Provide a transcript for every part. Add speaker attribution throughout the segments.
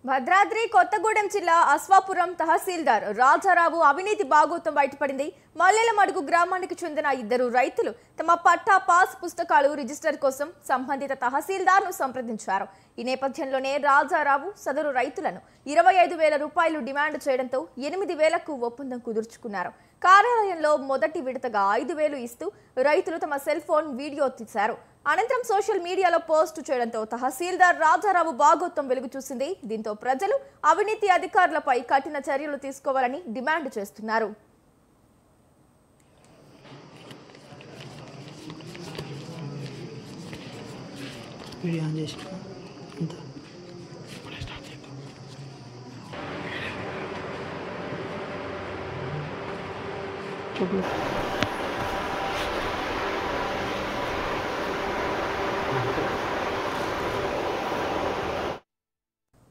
Speaker 1: భద్రాద్రి కొత్తగూడెం జిల్లా అశ్వాపురం తహసీల్దార్ రాజారావు అవినీతి బాగోతం బయటపడింది. మల్లెలమడుగు గ్రామానికి చెందిన ఇద్దరు రైతులు తమ పట్టా పాస్ పుస్తకాలు రిజిస్టర్ కోసం సంబంధిత తహసీల్దార్ను సంప్రదించారు. ఈ నేపథ్యంలోనే రాజారావు సదరు రైతులను 25,000 రూపాయలు డిమాండ్ చేయడంతో 8,000కు ఒప్పందం కుదుర్చుకున్నారు. కార్యాలయంలో మొదటి విడతగా 5,000 ఇస్తూ రైతులు తమ సెల్ ఫోన్ వీడియో తీశారు. అనంతరం సోషల్ మీడియాలో పోస్టు చేయడంతో తహసీల్దార్ రాజారావు బాగోతం వెలుగు చూసింది. దీంతో ప్రజలు అవినీతి అధికారులపై కఠిన చర్యలు తీసుకోవాలని డిమాండ్ చేస్తున్నారు.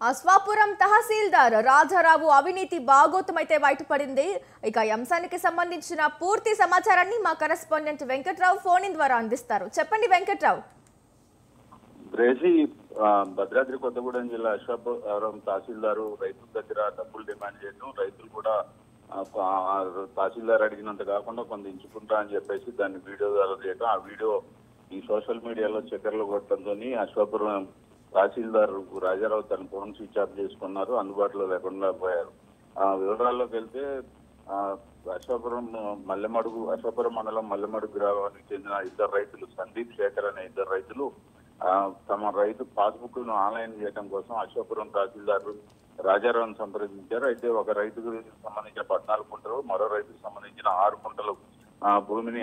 Speaker 1: అశ్వాపురం తహసీల్దార్ రాజారావు అవినీతి బాగోతమైతే బయటపడింది. ఇక ఈ అంశానికి సంబంధించిన పూర్తి సమాచారాన్ని మా కరెస్పాండెంట్ వెంకట్రావు ఫోన్ ఇన్ ద్వారా అందిస్తారు. చెప్పండి వెంకట్రావు.
Speaker 2: భద్రాద్రి కొత్తగూడెం జిల్లా అశ్వాపురం తహసీల్దారు రైతుల దగ్గర డబ్బులు డిమాండ్ చేయడం, రైతులు కూడా తహసీల్దార్ అడిగినంత కాకుండా కొంత ఎంచుకుంటా అని చెప్పేసి దాన్ని వీడియో ద్వారా చేయడం, ఆ వీడియో ఈ సోషల్ మీడియాలో చక్కర్లు కొట్టడంతో అశ్వాపురం తహసీల్దార్ రాజారావు తన ఫోన్ స్విచ్ ఆఫ్ చేసుకున్నారు, అందుబాటులో లేకుండా పోయారు. వివరాల్లోకి వెళ్తే అశ్వాపురం మండలం మల్లెమడుగు గ్రామానికి చెందిన ఇద్దరు రైతులు సందీప్ శేఖర్ అనే ఇద్దరు రైతులు తమ రైతు పాస్బుక్ ను ఆన్లైన్ చేయడం కోసం అశ్వాపురం తహసీల్దార్ రాజారావును సంప్రదించారు. అయితే ఒక రైతుకు సంబంధించిన 14 గుంటలు, మరో రైతుకు సంబంధించిన 6 గుంటలు భూమిని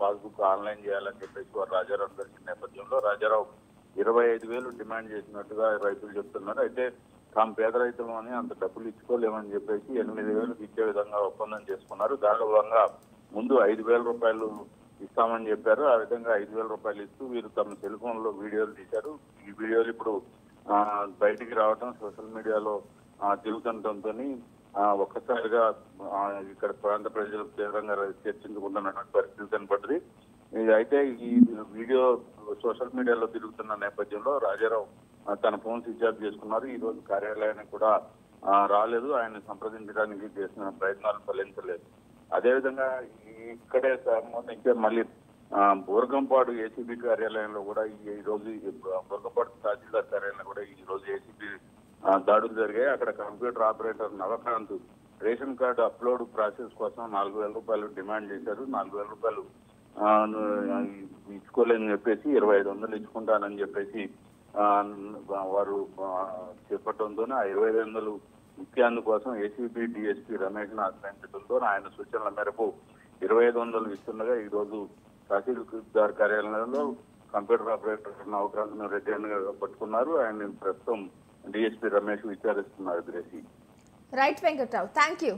Speaker 2: పాస్బుక్ ఆన్లైన్ చేయాలని చెప్పేసి వారు రాజారావు కలిసిన నేపథ్యంలో రాజారావు 25,000 డిమాండ్ చేసినట్టుగా రైతులు చెప్తున్నారు. అయితే తాము పేద రైతులు అని అంత డబ్బులు ఇచ్చుకోలేమని చెప్పేసి 8,000 ఇచ్చే విధంగా ఒప్పందం చేసుకున్నారు. దానిలో భాగంగా ముందు 5,000 రూపాయలు ఇస్తామని చెప్పారు. ఆ విధంగా 5,000 రూపాయలు ఇస్తూ వీరు తమ సెల్ ఫోన్ లో వీడియోలు తీశారు. ఈ వీడియోలు ఇప్పుడు బయటికి రావడం సోషల్ మీడియాలో తిరుగుతుండటంతో ఒక్కసారిగా ఇక్కడ ప్రాంత ప్రజలు తీవ్రంగా చర్చించుకుంటున్నటువంటి పరిస్థితి కనపడింది. అయితే ఈ వీడియో సోషల్ మీడియాలో తిరుగుతున్న నేపథ్యంలో రాజారావు తన ఫోన్ స్విచ్ ఆఫ్ చేసుకున్నారు. ఈ రోజు కార్యాలయానికి కూడా రాలేదు. ఆయన సంప్రదించడానికి చేసిన ప్రయత్నాలు ఫలించలేదు. అదేవిధంగా ఇక్కడే సంబంధించి మళ్ళీ బోర్గంపాడు ఏసీబీ కార్యాలయంలో కూడా ఈ రోజు బోర్గంపాడు తహసీల్దార్ కార్యాలయంలో కూడా ఈ రోజు ఏసీబీ దాడులు జరిగాయి. అక్కడ computer operator Navakanth ration card upload process కోసం 4,000 రూపాయలు డిమాండ్ చేశారు. 4,000 రూపాయలు ఇచ్చుకోలేని చెప్పేసి 2,500 ఇచ్చుకుంటానని చెప్పేసి వారు చెప్పడంతో ఆ 2,500 ఇచ్చేందుకోసం ఏసీబీ డిఎస్పీ రమేష్ ను ఆశ్రయించడంతో ఆయన సూచనల మేరకు 2,500 ఇస్తుండగా ఈ రోజు తహసీల్దార్ కార్యాలయంలో కంప్యూటర్ ఆపరేటర్ నవకాంత్ రెడ్డి పట్టుకున్నారు. ఆయన ప్రస్తుతం డిఎస్పీ రమేష్ విచారిస్తున్నారు. గ్రేసి
Speaker 1: రైట్ వెంకట్రావు, థ్యాంక్ యూ.